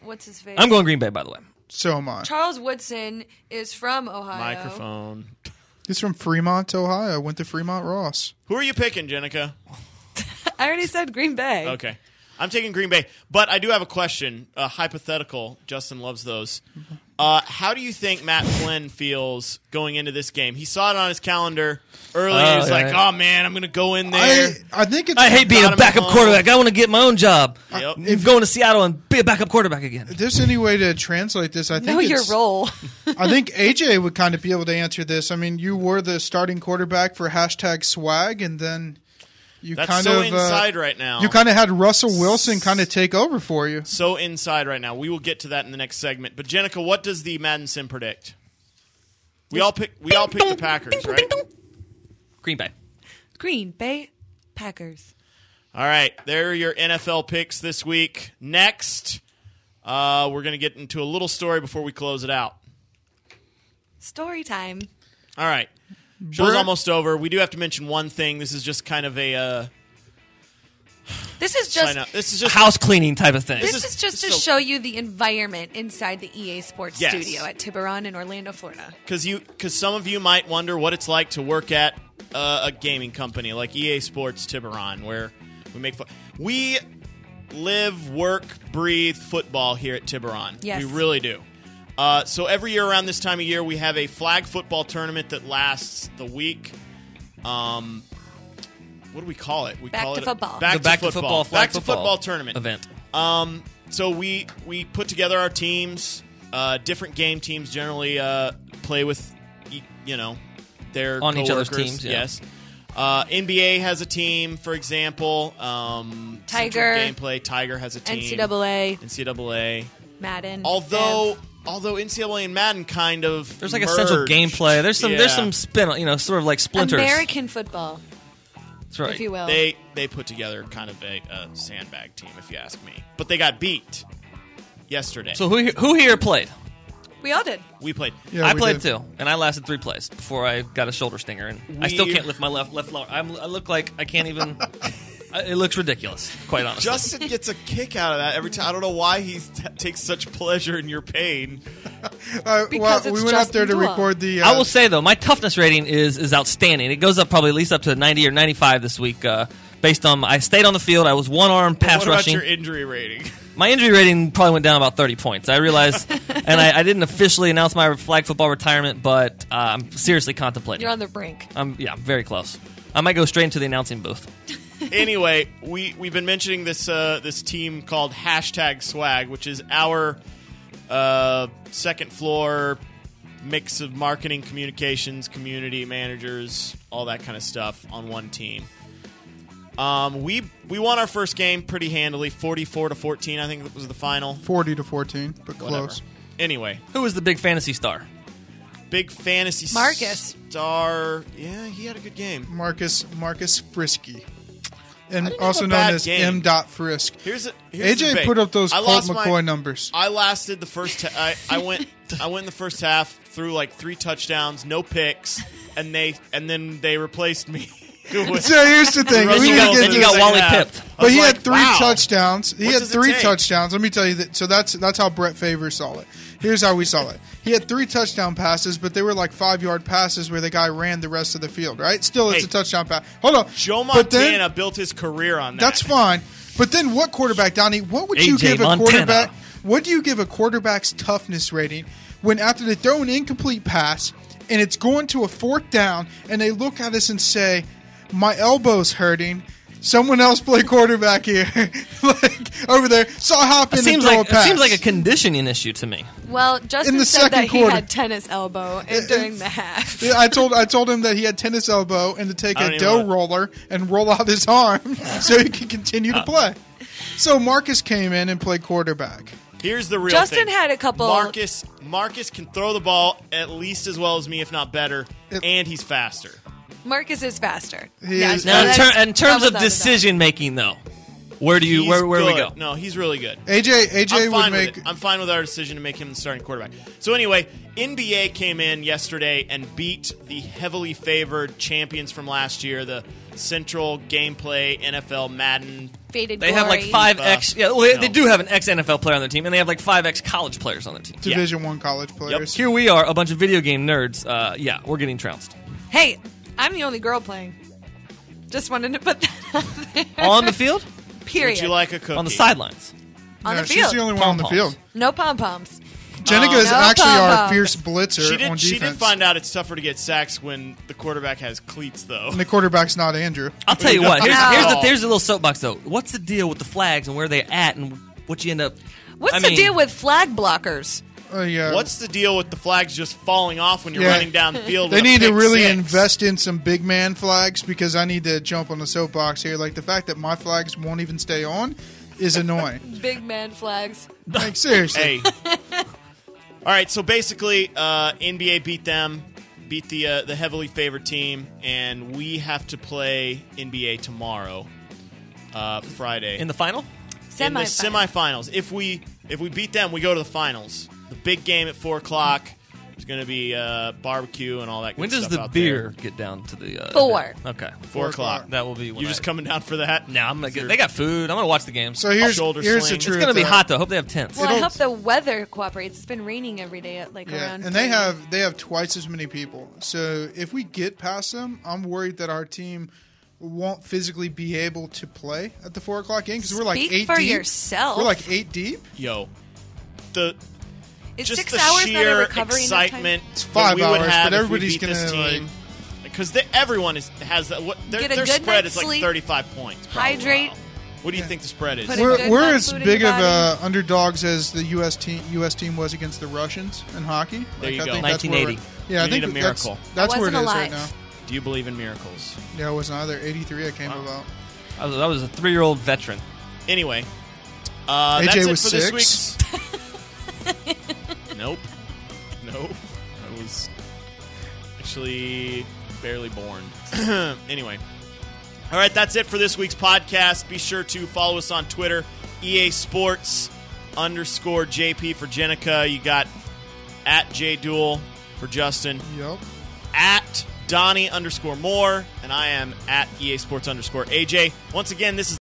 Speaker 4: What's his face?
Speaker 5: I'm going Green Bay, by the way.
Speaker 3: So am I.
Speaker 4: Charles Woodson is from Ohio.
Speaker 2: Microphone.
Speaker 3: He's from Fremont, Ohio. Went to Fremont Ross.
Speaker 2: Who are you picking, Jenica?
Speaker 4: I already said Green Bay.
Speaker 2: Okay. I'm taking Green Bay. But I do have a question, hypothetical. Justin loves those. How do you think Matt Flynn feels going into this game? He saw it on his calendar early. He was like, oh, man, I'm going to go in there.
Speaker 3: I think it's.
Speaker 5: I hate being a backup quarterback. I want to get my own job.
Speaker 2: Yep.
Speaker 5: I'm going to Seattle and be a backup quarterback again.
Speaker 3: If there's any way to translate this, I think
Speaker 4: Know your role.
Speaker 3: I think AJ would kind of be able to answer this. I mean, you were the starting quarterback for #swag, and then you
Speaker 2: That's
Speaker 3: kind
Speaker 2: so
Speaker 3: of
Speaker 2: inside right now.
Speaker 3: You kind of had Russell Wilson kind of take over for you.
Speaker 2: So inside right now. We will get to that in the next segment. But Jenica, what does the Madden Sim predict? We all pick the Packers, right?
Speaker 5: Green Bay.
Speaker 4: Green Bay Packers.
Speaker 2: All right, there are your NFL picks this week. Next, we're going to get into a little story before we close it out.
Speaker 4: Story time.
Speaker 2: All right. Show's
Speaker 3: Brett-
Speaker 2: almost over. We do have to mention one thing. This is just kind of a
Speaker 4: This is
Speaker 2: sign
Speaker 4: just
Speaker 2: up. This is just
Speaker 5: House cleaning type of thing.
Speaker 4: this is just to show you the environment inside the EA Sports
Speaker 2: Yes.
Speaker 4: studio at Tiburon in Orlando, Florida.
Speaker 2: because some of you might wonder what it's like to work at a gaming company like EA Sports Tiburon, where we make fun. We live, work, breathe football here at Tiburon.
Speaker 4: Yes.
Speaker 2: We really do. So every year around this time of year, we have a flag football tournament that lasts the week. What do we call it? We
Speaker 4: Back
Speaker 2: call
Speaker 4: to
Speaker 2: it
Speaker 4: football.
Speaker 5: The
Speaker 2: Back to football.
Speaker 5: flag
Speaker 2: Back to football tournament
Speaker 5: event.
Speaker 2: So we put together our teams. Different game teams generally play with, their
Speaker 5: On each other's
Speaker 2: coworkers.
Speaker 5: teams, yeah.
Speaker 2: Yes. NBA has a team, for example.
Speaker 4: Tiger.
Speaker 2: Central Gameplay. Tiger has a team.
Speaker 4: NCAA, Madden.
Speaker 2: Although NCAA and Madden kind of
Speaker 5: There's like a
Speaker 2: merged.
Speaker 5: central gameplay. There's some
Speaker 2: Yeah.
Speaker 5: spin, sort of like splinters.
Speaker 4: American football.
Speaker 5: That's right.
Speaker 4: if you will.
Speaker 2: They put together kind of a sandbag team, if you ask me. But they got beat yesterday.
Speaker 5: So who here played?
Speaker 4: We all did.
Speaker 2: We played.
Speaker 3: Yeah,
Speaker 5: I
Speaker 3: we
Speaker 5: played
Speaker 3: did.
Speaker 5: too, and I lasted 3 plays before I got a shoulder stinger, and I still can't lift my left lower. I look like I can't even. It looks ridiculous, quite honestly.
Speaker 2: Justin gets a kick out of that every time. I don't know why he takes such pleasure in your pain.
Speaker 3: Well,
Speaker 4: Because
Speaker 3: we
Speaker 4: it's
Speaker 3: went up there to
Speaker 4: Justin Dua.
Speaker 3: record the.
Speaker 5: I will say though, my toughness rating is outstanding. It goes up probably at least up to 90 or 95 this week, based on I stayed on the field. I was one arm pass
Speaker 2: What about
Speaker 5: rushing.
Speaker 2: your injury rating?
Speaker 5: My injury rating probably went down about 30 points. I realized, and I didn't officially announce my flag football retirement, but I'm seriously contemplating.
Speaker 4: You're on the brink.
Speaker 5: I'm very close. I might go straight into the announcing booth.
Speaker 2: Anyway, we've been mentioning this team called #Swag, which is our second floor mix of marketing, communications, community managers, all that kind of stuff on one team. We won our first game pretty handily, 44-14. I think that was the final.
Speaker 3: 40-14, but
Speaker 2: Whatever.
Speaker 3: close.
Speaker 2: Anyway,
Speaker 5: Who was the big fantasy star?
Speaker 2: big fantasy
Speaker 4: Marcus.
Speaker 2: star. Yeah, he had a good game.
Speaker 3: Marcus Frisky, and
Speaker 2: didn't
Speaker 3: also
Speaker 2: have a
Speaker 3: known
Speaker 2: bad
Speaker 3: as
Speaker 2: game.
Speaker 3: M. Frisk.
Speaker 2: Here's the
Speaker 3: AJ
Speaker 2: thing.
Speaker 3: put up those
Speaker 2: I
Speaker 3: Colt
Speaker 2: lost
Speaker 3: McCoy numbers.
Speaker 2: I lasted the first. I went in the first half, threw like 3 touchdowns, no picks, and then they replaced me. with-
Speaker 3: So here's the thing.
Speaker 2: Russell
Speaker 3: We need to
Speaker 2: Wilson
Speaker 3: get
Speaker 2: in
Speaker 3: to
Speaker 2: the
Speaker 5: got
Speaker 2: second
Speaker 5: Wally
Speaker 2: half.
Speaker 5: pipped.
Speaker 2: I
Speaker 3: But
Speaker 2: was
Speaker 3: he
Speaker 2: like,
Speaker 3: had 3
Speaker 2: wow.
Speaker 3: touchdowns. He
Speaker 2: What
Speaker 3: had
Speaker 2: does it
Speaker 3: 3
Speaker 2: take?
Speaker 3: touchdowns. Let me tell you that. So that's how Brett Favors saw it. Here's how we saw it. He had 3 touchdown passes, but they were like 5-yard passes where the guy ran the rest of the field. Right? Still, it's
Speaker 2: Hey,
Speaker 3: a touchdown pass. Hold on.
Speaker 2: Joe
Speaker 3: But then-
Speaker 2: Montana built his career on that.
Speaker 3: That's fine. But then what quarterback, Donnie? What would you
Speaker 5: AJ
Speaker 3: give a
Speaker 5: Montana.
Speaker 3: quarterback? What do you give a quarterback's toughness rating when after they throw an incomplete pass and it's going to a 4th down and they look at us and say, "My elbow's hurting. Someone else play quarterback here." Like over there, saw hop in
Speaker 5: It
Speaker 3: and throw a
Speaker 5: it
Speaker 3: pass.
Speaker 5: seems like a conditioning issue to me.
Speaker 4: Well, Justin
Speaker 3: In the
Speaker 4: said
Speaker 3: second
Speaker 4: that he
Speaker 3: quarter.
Speaker 4: had tennis elbow during the half.
Speaker 3: Yeah, I told him that he had tennis elbow and to take
Speaker 2: I don't
Speaker 3: a
Speaker 2: even
Speaker 3: dough
Speaker 2: know.
Speaker 3: roller and roll out his arm so he can continue to play. So Marcus came in and played quarterback.
Speaker 2: Here's the real
Speaker 4: Justin
Speaker 2: thing.
Speaker 4: had a couple-
Speaker 2: Marcus can throw the ball at least as well as me, if not better, and he's faster.
Speaker 4: Marcus is faster.
Speaker 3: He
Speaker 4: Yes,
Speaker 3: is-
Speaker 5: Now,
Speaker 3: No,
Speaker 5: in terms of
Speaker 4: without a doubt.
Speaker 5: decision making, though, where do
Speaker 2: He's
Speaker 5: where do we
Speaker 2: good.
Speaker 5: go?
Speaker 2: No, he's really good.
Speaker 3: AJ
Speaker 2: I'm
Speaker 3: would
Speaker 2: fine
Speaker 3: make.
Speaker 2: with it. I'm fine with our decision to make him the starting quarterback. So anyway, NBA came in yesterday and beat the heavily favored champions from last year, the Central Gameplay NFL Madden.
Speaker 4: Faded
Speaker 5: They have like
Speaker 4: glory.
Speaker 5: 5x. Yeah, well, they
Speaker 2: No.
Speaker 5: do have an ex NFL player on their team, and they have like 5x college players on their team.
Speaker 3: Division I college players.
Speaker 5: Here we are, a bunch of video game nerds. Yeah, we're getting trounced
Speaker 4: Hey, I'm the only girl playing. Just wanted to put that out there.
Speaker 5: on the field,
Speaker 4: Period.
Speaker 2: Would you like a cookie?
Speaker 5: on the sidelines.
Speaker 4: On
Speaker 3: No,
Speaker 4: the
Speaker 3: she's
Speaker 4: field.
Speaker 3: the only one on the
Speaker 5: Pom-poms.
Speaker 3: field.
Speaker 4: No pom poms.
Speaker 3: Jenica is
Speaker 4: No
Speaker 3: actually our
Speaker 4: pom-poms.
Speaker 3: fierce blitzer
Speaker 2: She
Speaker 3: on
Speaker 2: did. She
Speaker 3: defense.
Speaker 2: did find out it's tougher to get sacks when the quarterback has cleats, though.
Speaker 3: And the quarterback's not Andrew.
Speaker 5: I'll tell you what.
Speaker 4: No.
Speaker 5: Here's the little soapbox though. What's the deal with the flags and where they're at and what you end up?
Speaker 4: What's
Speaker 5: I
Speaker 4: the
Speaker 5: mean,
Speaker 4: deal with flag blockers?
Speaker 3: Yeah.
Speaker 2: What's the deal with the flags just falling off when you're
Speaker 3: Yeah.
Speaker 2: running down the field?
Speaker 3: They
Speaker 2: with a
Speaker 3: need to
Speaker 2: pick
Speaker 3: really
Speaker 2: six?
Speaker 3: invest in some big man flags because I need to jump on the soapbox here. Like the fact that my flags won't even stay on is annoying.
Speaker 4: Big man flags.
Speaker 3: Like seriously.
Speaker 2: Hey. All right, so basically, NBA beat them, beat the heavily favored team, and we have to play NBA tomorrow, Friday,
Speaker 5: in the final.
Speaker 2: in the semifinals. If we beat them, we go to the finals. The big game at 4:00. It's going to be barbecue and all that. Good
Speaker 5: When does
Speaker 2: stuff
Speaker 5: the
Speaker 2: out
Speaker 5: beer get down to the
Speaker 4: 4?
Speaker 5: Okay,
Speaker 2: 4 o'clock.
Speaker 5: that will be. When
Speaker 2: You just coming down for that?
Speaker 5: No, I'm gonna get. They got food. I'm gonna watch the game.
Speaker 3: So here's
Speaker 2: Shoulder
Speaker 3: the
Speaker 2: sling.
Speaker 3: truth.
Speaker 5: It's gonna be
Speaker 3: though.
Speaker 5: hot though. Hope they have tents.
Speaker 4: Well, I
Speaker 3: It'll-
Speaker 4: hope the weather cooperates. It's been raining every day at like
Speaker 3: Yeah,
Speaker 4: around.
Speaker 3: and they have twice as many people. So if we get past them, I'm worried that our team won't physically be able to play at the 4:00 game because we're like
Speaker 4: Speak
Speaker 3: 8
Speaker 4: for
Speaker 3: deep.
Speaker 4: yourself.
Speaker 3: We're like 8 deep.
Speaker 2: Yo, the
Speaker 4: Is
Speaker 2: just
Speaker 4: 6
Speaker 2: the
Speaker 4: hours not a
Speaker 2: sheer
Speaker 4: recovery enough time?
Speaker 2: excitement
Speaker 3: It's
Speaker 2: that
Speaker 3: 5
Speaker 2: we would
Speaker 3: hours,
Speaker 2: have
Speaker 3: but
Speaker 2: if
Speaker 3: everybody's
Speaker 2: we beat this
Speaker 3: gonna,
Speaker 2: team. Because everyone has that. Their
Speaker 4: Get a
Speaker 2: their
Speaker 4: good
Speaker 2: spread
Speaker 4: night's
Speaker 2: is like
Speaker 4: sleep,
Speaker 2: 35 points. probably.
Speaker 4: hydrate.
Speaker 2: What do you think the spread is?
Speaker 4: Put a good
Speaker 3: We're
Speaker 4: amount
Speaker 3: as
Speaker 4: of food in
Speaker 3: big
Speaker 4: your
Speaker 3: of
Speaker 4: body.
Speaker 3: underdogs as the U.S. team was against the Russians in hockey.
Speaker 2: There you
Speaker 3: I
Speaker 2: go.
Speaker 3: think that's where
Speaker 5: 1980.
Speaker 3: Yeah, I
Speaker 2: We
Speaker 3: think
Speaker 2: need a
Speaker 3: that's-
Speaker 2: miracle.
Speaker 3: That's
Speaker 4: I
Speaker 3: where it is
Speaker 4: wasn't
Speaker 3: right
Speaker 4: alive.
Speaker 3: now.
Speaker 2: Do you believe in miracles?
Speaker 3: Yeah, it wasn't either. 83 I came about.
Speaker 5: I was a 3-year-old veteran.
Speaker 2: Anyway,
Speaker 3: AJ
Speaker 2: that's it
Speaker 3: was
Speaker 2: for
Speaker 3: 6.
Speaker 2: this week's. Nope. I was actually barely born. Anyway, All right, that's it for this week's podcast. Be sure to follow us on Twitter, EA Sports _JP for Jenica. You got at JDuel for Justin.
Speaker 3: Yep.
Speaker 2: At Donny _Moore. And I am at EA Sports _AJ. Once again, this is